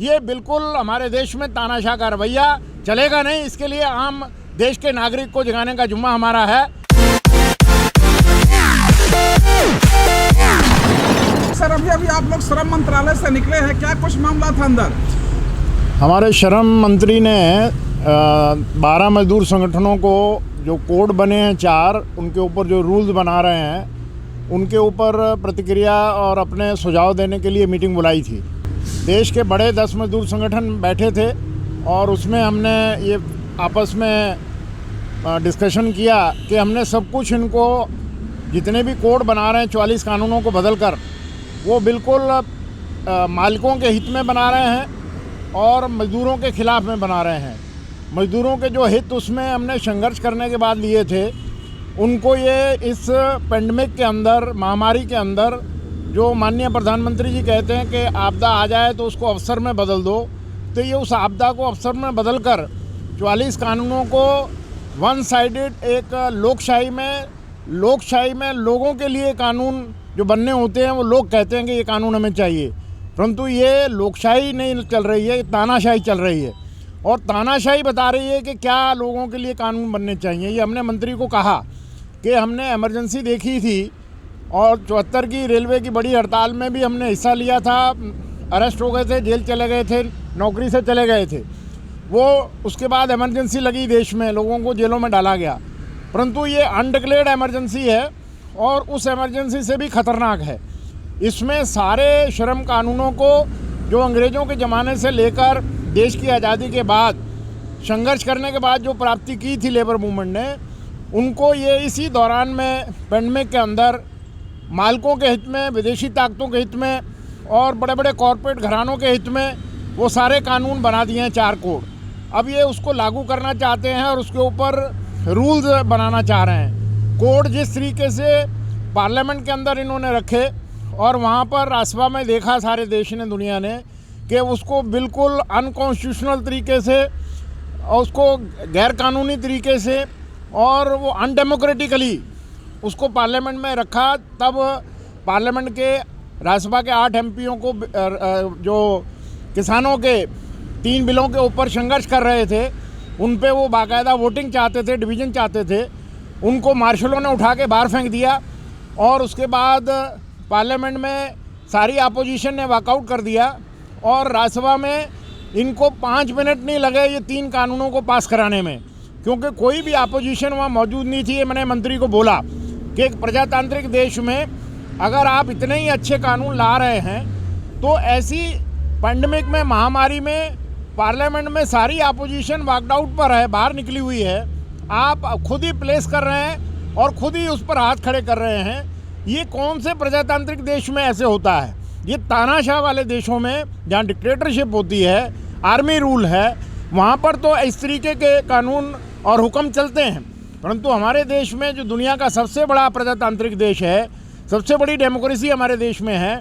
ये बिल्कुल हमारे देश में तानाशाह का रवैया चलेगा नहीं। इसके लिए आम देश के नागरिक को जगाने का जिम्मा हमारा है। सर, अभी आप लोग श्रम मंत्रालय से निकले हैं, क्या कुछ मामला था अंदर? हमारे श्रम मंत्री ने 12 मजदूर संगठनों को जो कोड बने हैं 4, उनके ऊपर जो रूल्स बना रहे हैं उनके ऊपर प्रतिक्रिया और अपने सुझाव देने के लिए मीटिंग बुलाई थी। देश के बड़े 10 मजदूर संगठन बैठे थे और उसमें हमने ये आपस में डिस्कशन किया कि हमने सब कुछ इनको जितने भी कोड बना रहे हैं 44 कानूनों को बदलकर वो बिल्कुल मालिकों के हित में बना रहे हैं और मज़दूरों के ख़िलाफ़ में बना रहे हैं। मज़दूरों के जो हित उसमें हमने संघर्ष करने के बाद लिए थे, उनको ये इस पेंडेमिक के अंदर, महामारी के अंदर, जो माननीय प्रधानमंत्री जी कहते हैं कि आपदा आ जाए तो उसको अवसर में बदल दो, तो ये उस आपदा को अवसर में बदल कर 44 कानूनों को वन साइडेड एक लोकशाही में लोगों के लिए कानून जो बनने होते हैं वो लोग कहते हैं कि ये कानून हमें चाहिए, परंतु ये लोकशाही नहीं चल रही है, तानाशाही चल रही है। और तानाशाही बता रही है कि क्या लोगों के लिए कानून बनने चाहिए। ये हमने मंत्री को कहा कि हमने इमरजेंसी देखी थी और 74 की रेलवे की बड़ी हड़ताल में भी हमने हिस्सा लिया था, अरेस्ट हो गए थे, जेल चले गए थे, नौकरी से चले गए थे। वो उसके बाद इमरजेंसी लगी देश में, लोगों को जेलों में डाला गया, परंतु ये अनडिक्लेयर्ड इमरजेंसी है और उस इमरजेंसी से भी ख़तरनाक है। इसमें सारे श्रम कानूनों को जो अंग्रेज़ों के ज़माने से लेकर देश की आज़ादी के बाद संघर्ष करने के बाद जो प्राप्ति की थी लेबर मूवमेंट ने, उनको ये इसी दौरान में पेंडेमिक के अंदर मालिकों के हित में, विदेशी ताकतों के हित में और बड़े बड़े कॉरपोरेट घरानों के हित में वो सारे कानून बना दिए हैं 4 कोड। अब ये उसको लागू करना चाहते हैं और उसके ऊपर रूल्स बनाना चाह रहे हैं। कोड जिस तरीके से पार्लियामेंट के अंदर इन्होंने रखे और वहाँ पर राज्यसभा में देखा सारे देश ने, दुनिया ने, कि उसको बिल्कुल अनकॉन्स्टिट्यूशनल तरीके से और उसको गैर कानूनी तरीके से और वो अनडेमोक्रेटिकली उसको पार्लियामेंट में रखा। तब पार्लियामेंट के राज्यसभा के 8 एमपीओं को जो किसानों के 3 बिलों के ऊपर संघर्ष कर रहे थे, उन पे वो बाकायदा वोटिंग चाहते थे, डिवीज़न चाहते थे, उनको मार्शलों ने उठा के बाहर फेंक दिया और उसके बाद पार्लियामेंट में सारी अपोजिशन ने वॉकआउट कर दिया और राज्यसभा में इनको 5 मिनट नहीं लगे ये 3 कानूनों को पास कराने में, क्योंकि कोई भी अपोजिशन वहाँ मौजूद नहीं थी। ये मैंने मंत्री को बोला कि एक प्रजातांत्रिक देश में अगर आप इतने ही अच्छे कानून ला रहे हैं तो ऐसी पेंडेमिक में, महामारी में, पार्लियामेंट में सारी अपोजिशन वॉकआउट पर है, बाहर निकली हुई है, आप खुद ही प्लेस कर रहे हैं और खुद ही उस पर हाथ खड़े कर रहे हैं। ये कौन से प्रजातांत्रिक देश में ऐसे होता है? ये तानाशाह वाले देशों में जहाँ डिक्टेटरशिप होती है, आर्मी रूल है, वहाँ पर तो इस तरीके के कानून और हुक्म चलते हैं, परंतु हमारे देश में जो दुनिया का सबसे बड़ा प्रजातांत्रिक देश है, सबसे बड़ी डेमोक्रेसी हमारे देश में है,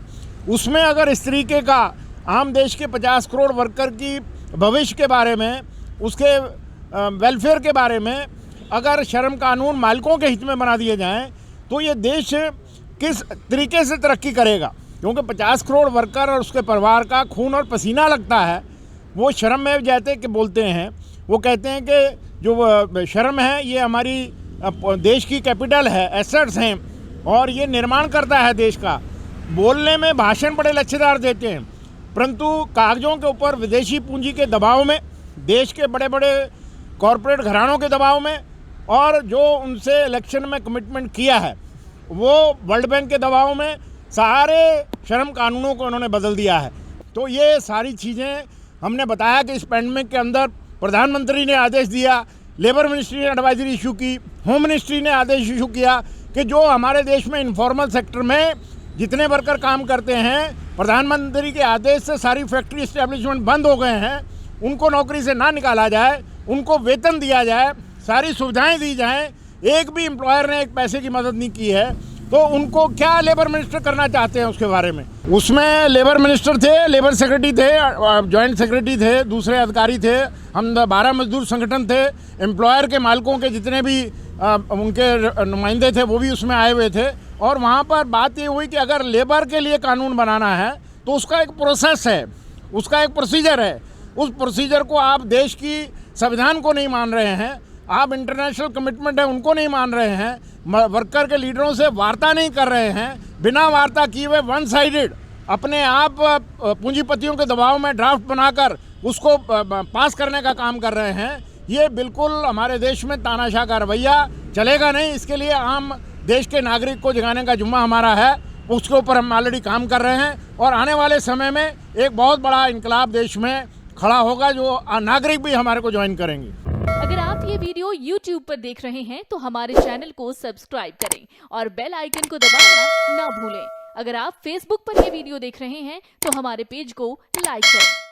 उसमें अगर इस तरीके का आम देश के 50 करोड़ वर्कर की भविष्य के बारे में, उसके वेलफेयर के बारे में अगर श्रम कानून मालिकों के हित में बना दिए जाएं तो ये देश किस तरीके से तरक्की करेगा? क्योंकि 50 करोड़ वर्कर और उसके परिवार का खून और पसीना लगता है। वो श्रम में जाते कि बोलते हैं, वो कहते हैं कि जो श्रम है ये हमारी देश की कैपिटल है, एसेट्स हैं और ये निर्माण करता है देश का। बोलने में भाषण बड़े लच्छेदार देते हैं, परंतु कागज़ों के ऊपर विदेशी पूंजी के दबाव में, देश के बड़े बड़े कॉरपोरेट घरानों के दबाव में और जो उनसे इलेक्शन में कमिटमेंट किया है वो वर्ल्ड बैंक के दबाव में सारे श्रम कानूनों को उन्होंने बदल दिया है। तो ये सारी चीज़ें हमने बताया कि इस पेंडेमिक के अंदर प्रधानमंत्री ने आदेश दिया, लेबर मिनिस्ट्री ने एडवाइजरी इशू की, होम मिनिस्ट्री ने आदेश इशू किया कि जो हमारे देश में इनफॉर्मल सेक्टर में जितने वर्कर काम करते हैं, प्रधानमंत्री के आदेश से सारी फैक्ट्री इस्टेब्लिशमेंट बंद हो गए हैं, उनको नौकरी से ना निकाला जाए, उनको वेतन दिया जाए, सारी सुविधाएं दी जाएं। एक भी एम्प्लॉयर ने एक पैसे की मदद नहीं की है, तो उनको क्या लेबर मिनिस्टर करना चाहते हैं उसके बारे में? उसमें लेबर मिनिस्टर थे, लेबर सेक्रेटरी थे, जॉइंट सेक्रेटरी थे, दूसरे अधिकारी थे, हम 12 मजदूर संगठन थे, एम्प्लॉयर के मालिकों के जितने भी उनके नुमाइंदे थे वो भी उसमें आए हुए थे। और वहाँ पर बात ये हुई कि अगर लेबर के लिए कानून बनाना है तो उसका एक प्रोसेस है उसका एक प्रोसीजर है। उस प्रोसीजर को आप देश की संविधान को नहीं मान रहे हैं, आप इंटरनेशनल कमिटमेंट है उनको नहीं मान रहे हैं, वर्कर के लीडरों से वार्ता नहीं कर रहे हैं, बिना वार्ता किए हुए वन साइडेड अपने आप पूंजीपतियों के दबाव में ड्राफ्ट बनाकर उसको पास करने का काम कर रहे हैं। ये बिल्कुल हमारे देश में तानाशाह का रवैया चलेगा नहीं। इसके लिए आम देश के नागरिक को जगाने का जिम्मा हमारा है, उसके ऊपर हम ऑलरेडी काम कर रहे हैं और आने वाले समय में एक बहुत बड़ा इनकलाब देश में खड़ा होगा जो नागरिक भी हमारे को ज्वाइन करेंगे। अगर आप ये वीडियो YouTube पर देख रहे हैं तो हमारे चैनल को सब्सक्राइब करें और बेल आइकन को दबाना ना भूलें। अगर आप Facebook पर ये वीडियो देख रहे हैं तो हमारे पेज को लाइक करें।